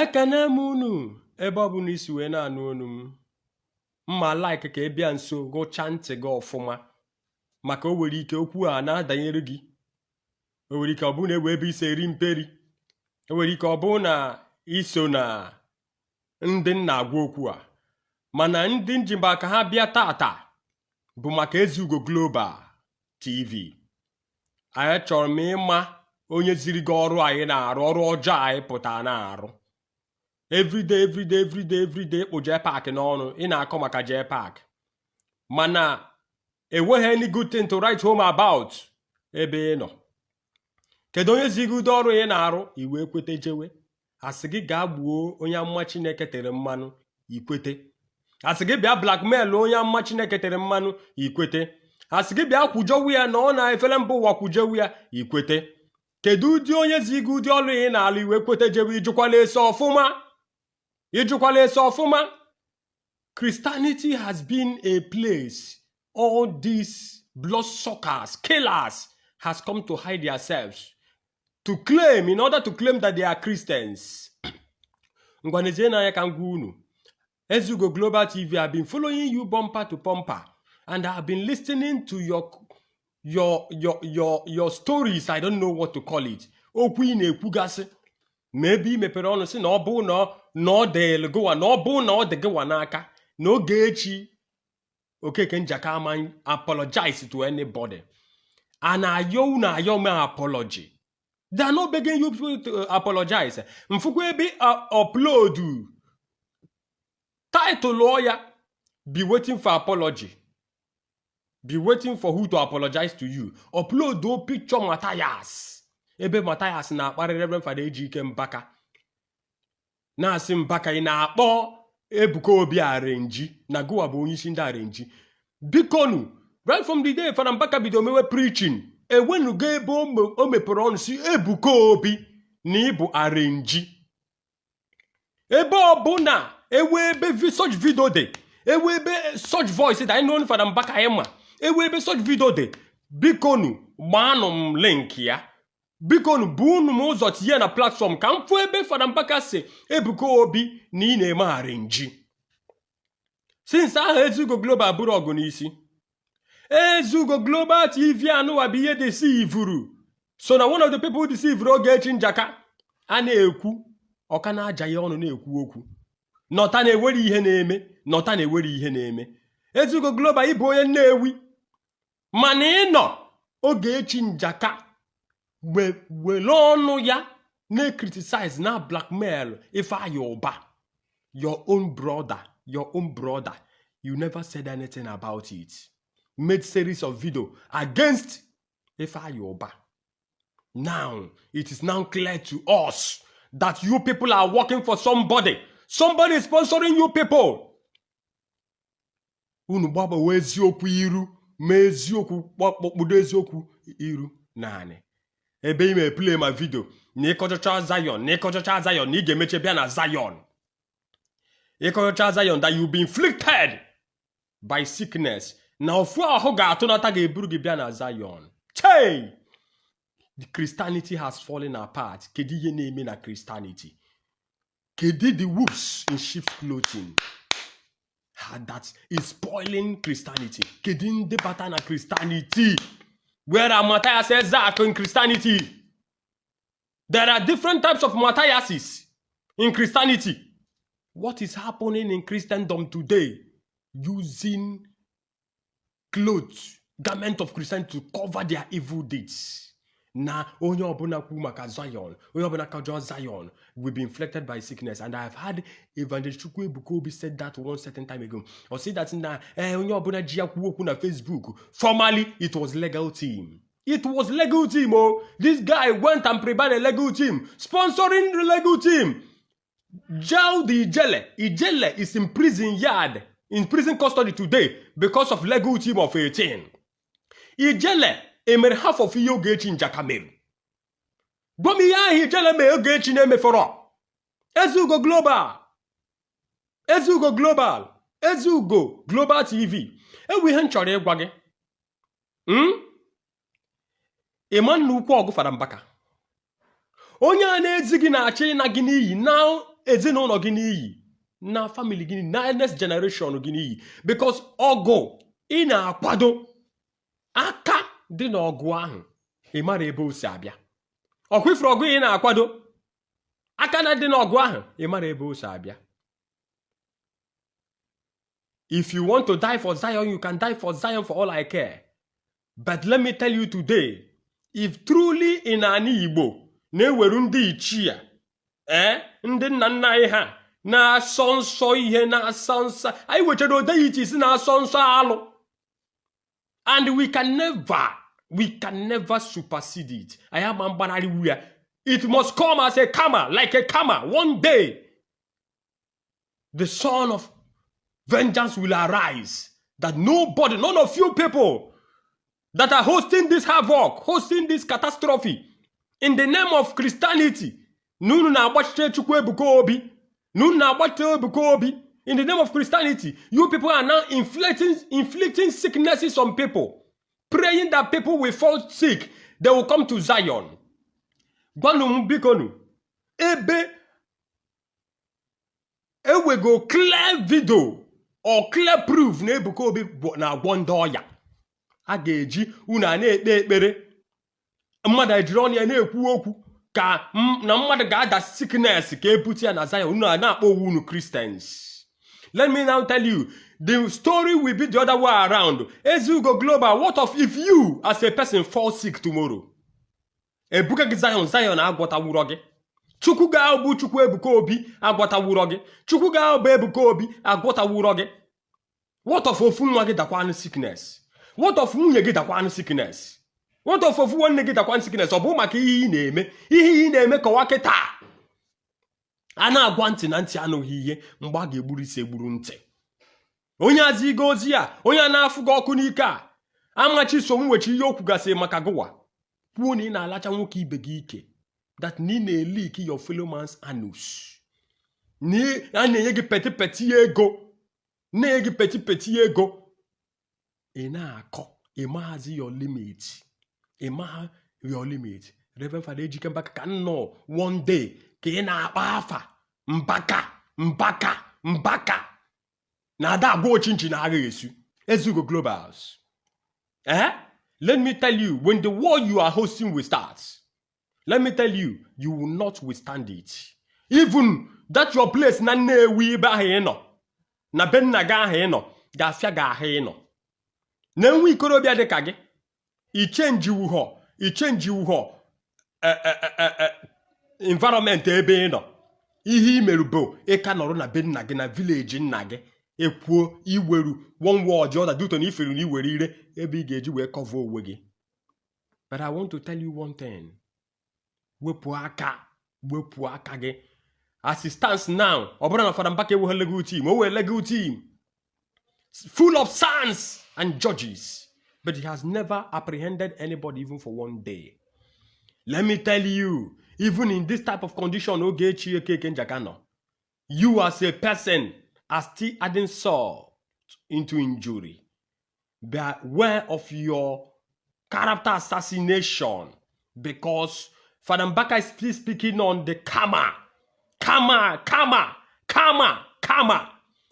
ekene m unu ebe ọ bụ na isi wee na-anụ onu m mma like ka ị bịa nso gụchaa ntị gị ọfụma maka o nwere ike okwu a na-adanyere gị. O nwere ike ọ bụ na ewe ebe isi eri mperi, o nwere ike ọ bụ na iso na ndị nna agwa okwu a, mana ndị njimba ka ha bịa tata bụ maka Ezugo Global TV. Anyị chọrọ m ịma onye ziri gị ọrụ anyị na-arụ, ọrụ ọjọọ anyị pụta na-arụ. everyday kpụ jee paak n'ọnụ ị na-akọ maka jee paak, mana enweghị any good thing to write home about ebe ị nọ. Kedu onye zigide ọrụ ị na-arụ iwe ekwete jewe? Asị gị gaa gbuo onye amụma Chineke tere mmanụ ikwete. Asị gị bịa blackmail onye amụma Chineke tere mmanụ ikwete. Asị gị bịa kwujowu ya na ọ na-efere mba ụwa kwujowu ya ikwete. Kedu ụdị onye zigide ọrụ ị na-alụ iwe kwete jewe? Ijukwala eso ọfụma, ijukwala eso ọfụma. Christianity has been a place all these bloodsuckers, killers has come to hide themselves to claim, in order to claim that they are Christians. Ngwanezie na ya ka ngwa unu. Ezugo Global TV, I've been following you bumper to bumper, and I've been listening to your stories. I don't know what to call it. Okwu ị na-ekwugasị. Maybe mepere ọnụ sị na ọ bụ na ọ dịlụ gịwa, na ọ bụ na ọ dị gịwa n'aka, na oge echi Okeke Njaka ama apologize to anybody. And ayo me apology. They are not begging you to apologize. Mfukwe ebe upload title lawyer, be waiting for apology. Be waiting for who to apologize to you. Upload do picture Matthias. Ebe Matthias na akpari Reverend Father Ejike Mbaka. Na asị Mbaka ị na-akpọ Ebuka Obi arenji na gụwa bụ onye isi ndị arenji. Bikonu, right from the day Father Mbaka bido mewe preaching, ewenugo ebe o mepere ọnụ si Ebuka Obi na ịbụ arenji. Ebe ọbụna ewe ebe such video de, ewe ebe such voice that I know Father Mbaka ema, ewe ebe such video de, bikonu gbaanụ m link ya. Bikonu bunu m ụzọ tinye na platform ka m fụ ebe Father Mbaka si Ebuka Obi na ị na-eme arenji. Since aha Ezugo Global bụrụ ọgụ n'isi, Ezugo Global TV anụwa bụ ihe deceivuru. So na one of the people who deceived Ogechi Njaka a na-ekwu ọka na-aja ya ọnụ na-ekwu okwu. Nọta na-ewere ihe na-eme, nọta na-ewere ihe na-eme. Ezugo Global ịbụ onye Nnewi, mana ịnọ Ogechi Njaka were ọnụ ya na-criticize na blackmail Ifeanyi Uba, your own brother. You never said anything about it. Made series of video against Ifeanyi Uba. Now, it is now clear to us that you people are working for somebody. Somebody is sponsoring you people. Unu gbaba wee eziokwu iru, mee eziokwu kpọkpọdo eziokwu iru naanị. Ebe ime play my video, na ịkọchacha Zion, na ị ga-emeche bịa na Zion. Ịkọchacha Zion that you be inflicted by sickness. Na ofu ahụ ga-atụnata ga-eburu gị bịa na Zion. Hey! The Christianity has fallen apart. Kedu ihe na-eme na Christianity? Kedu the wolves in sheep's clothing? That is spoiling Christianity. Kedu ndị bata na Christianity? Where are Matthias Ezak in Christianity? There are different types of Matthiases in Christianity. What is happening in Christendom today? Using clothes, garment of Christianity to cover their evil deeds. Na onye ọbụla kwu maka Zion, onye ọbụla kajọ Zion will be inflicted by sickness. And I have had Evangelist Ebuka Obi said that one certain time ago. Or say that na onye ọbụla ji ya kwuo okwu na Facebook. Formerly, it was legal team. It was legal team. Oh, this guy went and prepared a legal team, sponsoring the legal team. Jao the Ijele is in prison yard, in prison custody today because of legal team of 18. Ijele emere half of ihe Ogechi Njaka mere. Gbomi ya Ijele me Ogechi na-eme fọrọ. Ezugo Global TV. Ewe ihe nchọrọ ịgwa gị. Ịma nnukwu ọgụ Father Mbaka. Onye a na-ezi gị na-achị na gị n'iyi now ezinụlọ gị n'iyi, na family gị, na next generation gị n'iyi, because ọgụ ị na-akwado aka dị n'ọgụ ahụ ị mara ebe o si abịa. Ọkwa ifuru ọgụ ị na-akwado aka na dị n'ọgụ ahụ ị mara ebe o si abịa. If you want to die for Zion, you can die for Zion for all I care. But let me tell you today, if truly in ani Igbo na-eweru ndị ichie ndị nna nna anyị ha na-asọ nsọ ihe, na-asọ nsọ, anyị wechara odeitis na-asọ nsọ alụ, and we can never supersede it. I am mgbanarị. It must come as a karma, like a karma. One day, the son of vengeance will arise, that nobody, none of you people that are hosting this havoc, hosting this catastrophe in the name of Christianity, nunu na-agbachite Chukwu Ebuka Obi, nunu na-agbachite Ebuka Obi, in the name of Christianity, you people are now inflicting sicknesses on people, praying that people will fall sick, they will come to Zion. Gwanu bikonu, ebe ewego clear video or clear proof na Ebuka Obi na-agwọ ndị ọya. A ga-eji unu na-ekpe ekpere, mmadụ ejiri ọnụ ya na-ekwu okwu ka na mmadụ ga-ada sickness ka ebute ya na Zion, unu na-akpọ owu unu Christians. Let me now tell you, the story will be the other way around. As you go global, what of if you as a person fall sick tomorrow? Ebuka gị Zion agwọtawuro gị. Chukwu ga-abụ Chukwu Ebuka Obi agwọtawuro gị. Chukwu ga-abụ Ebuka Obi agwọtawuro gị. What of ofu nwa gị dakwanụ sickness? What of nwunye gị dakwanụ sickness? What of ofu nwanne gị dakwanụ sickness? Ọ bụ maka ihe ị na-eme. Ihe ị na-eme kọwa kịta. A na-agwa ntị na ntị anụghị ihe, mgbe a ga-egburu isi egburu ntị. Onye aziga ozi a, onye na-afụ gị ọkụ n'ike a, amachi so mwechi ihe okwu gasị maka gụwa. Kwuo na ị na-alacha nwoke ibe gị ike, that na ị na-elik your fellow man's anus. A na-enye gị peti ego, na-enye gị peti ego. Ị na-akọ, ị mahazi your limit. Ị maha your limit. Reverend Father Ejike Mbaka ka nọ one day ka ị na-akpa afa Mbaka na ada agwa ochinchi na agha esu. Ezugo globals. Let me tell you, when the war you are hosting will start, let me tell you, you will not withstand it. Even that your place na Nnewi be ahụ ịnọ, na be nna gị ahụ ịnọ, ga-afịa gị ahụ ịnọ. Na enwe ikorobịa dị ka gị, ichenji wuho environment ebe ịnọ. Ihe imerubo ịka nọrọ na be nna gị na village nna gị, ekwuo iweru one word the other duto na iferu na iwere ire ebe ị ga-eji wee cover onwe gị. But I want to tell you one thing. Wepụ aka gị. As it stands now, ọ bụrụ na Fada Mbaka ewe legal team, o wee legal team full of sons and judges, but he has never apprehended anybody even for one day. Let me tell you, even in this type of condition, you as a person are still adding salt into injury. Beware of your character assassination, because Fada Mbaka is still speaking on the karma.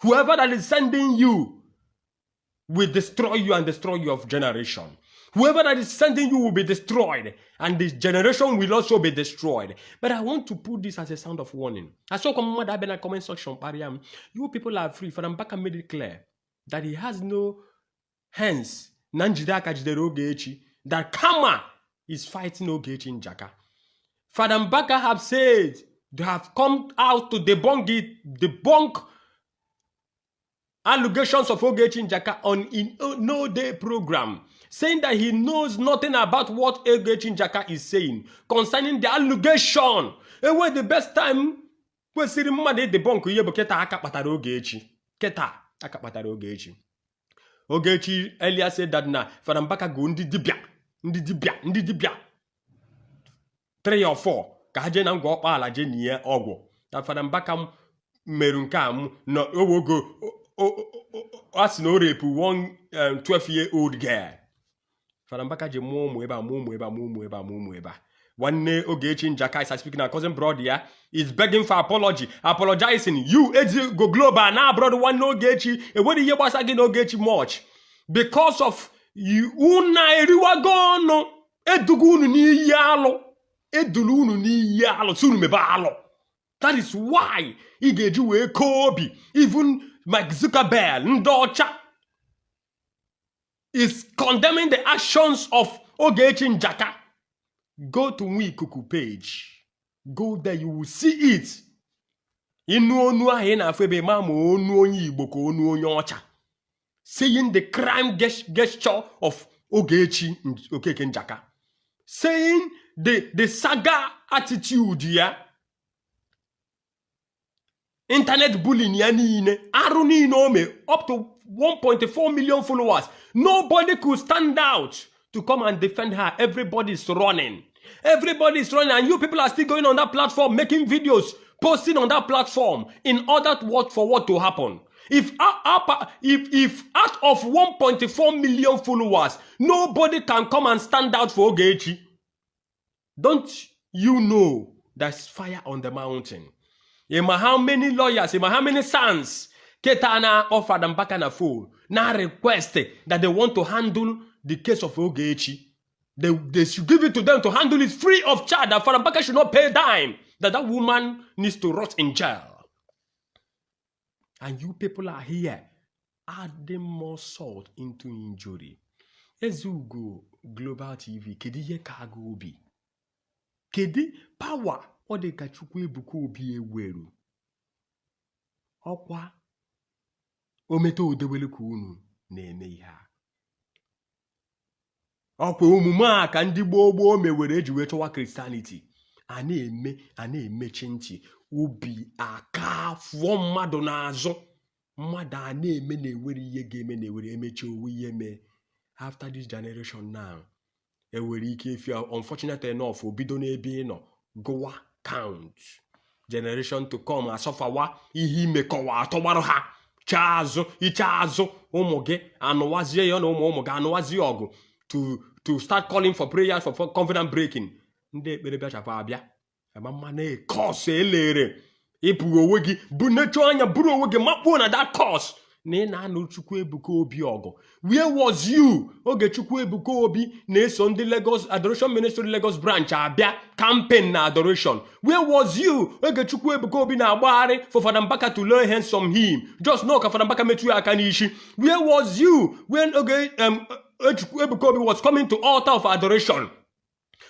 Whoever that is sending you will destroy you and destroy your generation. Whoever that is sending you will be destroyed, and this generation will also be destroyed. But I want to put this as a sound of warning. I saw in the comment section, you people are free. Fada Mbaka made it clear that he has no hands. That karma is fighting Ogechi Njaka. Fada Mbaka have said, they have come out to debunk allegations of Ogechi Njaka on in No Day program, saying that he knows nothing about what Ogechi Njaka is saying concerning the allegation. And when the best time we see the man debunk keta akapatara Ogechi. Ogechi earlier said that na Fada Mbaka go ndi dibia 3 or 4 ka ha je na ngwa ọkpa ala je nie ọgwụ. Na Fada Mbaka meru nke a no owogo as no rape one 12-year-old girl. Fada Mbaka je mumu eba. One day Ogechi Mbaka is speaking, our cousin brother, yeah, is begging for apology, apologizing. You go global now, brother. One Ogechi, and what do you was again Ogechi much because of you. Una eriwa gono edugunu ni yalo edulunu ni yalo sunu mebalo. That is why he gave you a Kobe, even Mark Zuckerberg, Ndocha, is condemning the actions of Ogechi Mbaka. Go to Wikuku page. Go there, you will see it. Saying the crime gesture of Ogechi Mbaka. Saying the saga attitude, yeah. Internet bullying, up to 1.4 million followers. Nobody could stand out to come and defend her. Everybody's running. Everybody's running, and you people are still going on that platform, making videos, posting on that platform in order for what to happen. If out of 1.4 million followers, nobody can come and stand out for Ogechi, don't you know there's fire on the mountain? How many lawyers, how many sons, Ketana offered them back and a fool, now request that they want to handle the case of Ogechi. They should give it to them to handle it free of charge. That Father Mbaka should not pay a dime. That woman needs to rot in jail. And you people are here adding more salt into injury. Ezugo Global TV, kedi ye kago obi. Kedi power ode kachukwu Ebuka Obi eweru. Okwa ometo odewele ka unu na-eme ihe a. Ọkwa omume a ka ndị gboo mewere eji wee chọwa Christianity. A na-emechi ntị obi aka fụọ mmadụ n'azụ. Mmadụ a na-eme na-ewere ihe ga-eme na-ewere emechi owe ihe mee. After this generation now, ewere ike if you are unfortunate enough obido n'ebe ị nọ gowa count. Generation to come asọfawa ihe imekọwa atọgbara ha. Iche azụ ụmụ gị anụwazie ya na ụmụ gị anụwazie ọgụ to start calling for prayers for confidence breaking. Ndị ekpere bịachafa abịa. Amama na-ekọs elere. Ịpụ onwe gị bụ necho anya buru onwe gị makpuo na that course. Na ị na-anụ Chukwu Ebuka Obi ọgụ. Where was you? Oge Chukwu Ebuka Obi na-eso ndị Lagos Adoration Ministry Lagos branch abịa campaign na adoration. Where was you? Oge Chukwu Ebuka Obi na-agbagharị for Father Mbaka to lay hands on him. Just know ka Father Mbaka metụ ya aka n'ishi. Where was you when Ejike Mbaka Obi was coming to altar of adoration?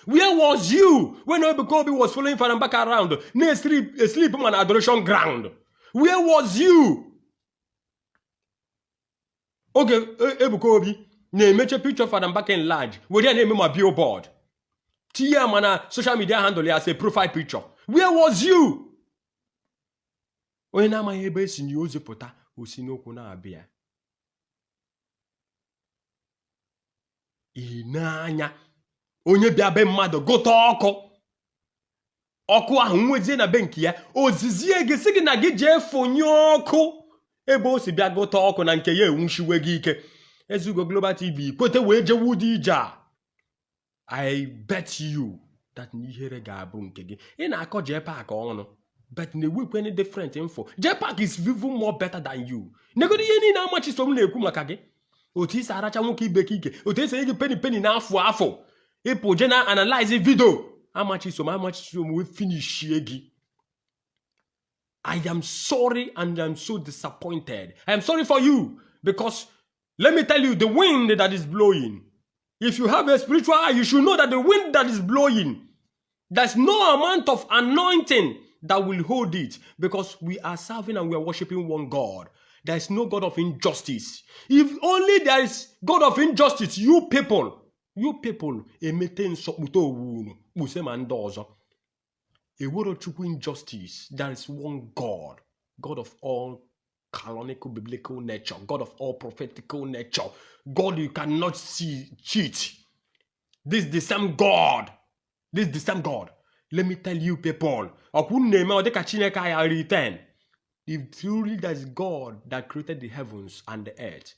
Where was you when Ebuka Obi was following Father Mbaka around? Sleep on adoration ground. Where was you? Okay, Ebuka Obi na-emeche picture Father Mbaka in large. Where ya na-eme ma billboard. Tia mana social media handle ya as a profile picture. Where was you? Onye na-amaghị ebe esi na ozi pụta osi n'okwu na-abịa. N'anya onye bịa be mmadụ gote ọkụ ahụ nwezie na be nke ya ozizie gị sị gị na gị jee fonye ọkụ ebe o si bịa gote ọkụ na nke ya enwuchiwe gị ike. Ezugo Global TV kwete wee jewu dị ije a. I bet you that n'ihere ga-abụ nke gị. Ị na-akọ J-Park ọnụ but na-ewekwe any different info. J-Park is even more better than you. Negodi ihe niile amachiso m na-ekwu maka gị. Otu isi aracha nwoke ibe ka ike, otu isi gị penny n'afọ ịpụ je na analyze video amachisom we finish gị. I am sorry and I'm so disappointed. I am sorry for you because let me tell you, the wind that is blowing, if you have a spiritual eye, you should know that the wind that is blowing, there's no amount of anointing that will hold it, because we are serving and we are worshiping one God. There is no God of injustice. If only there is God of injustice, you people emete nsọkpụta owu usema ndị ọzọ. Ewero Chukwu injustice. There is one God, God of all canonical biblical nature, God of all prophetical nature, God you cannot cheat. This is the same God. This is the same God. Let me tell you people, if truly there is God that created the heavens and the earth,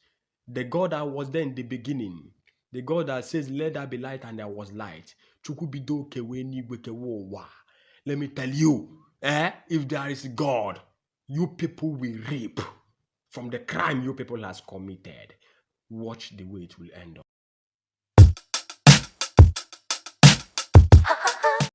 the God that was there in the beginning, The God that says, let there be light, and there was light. Chukwubido kewe n'igwe kewe ụwa. Let me tell you, if there is God, you people will reap from the crime you people has committed. Watch the way it will end up.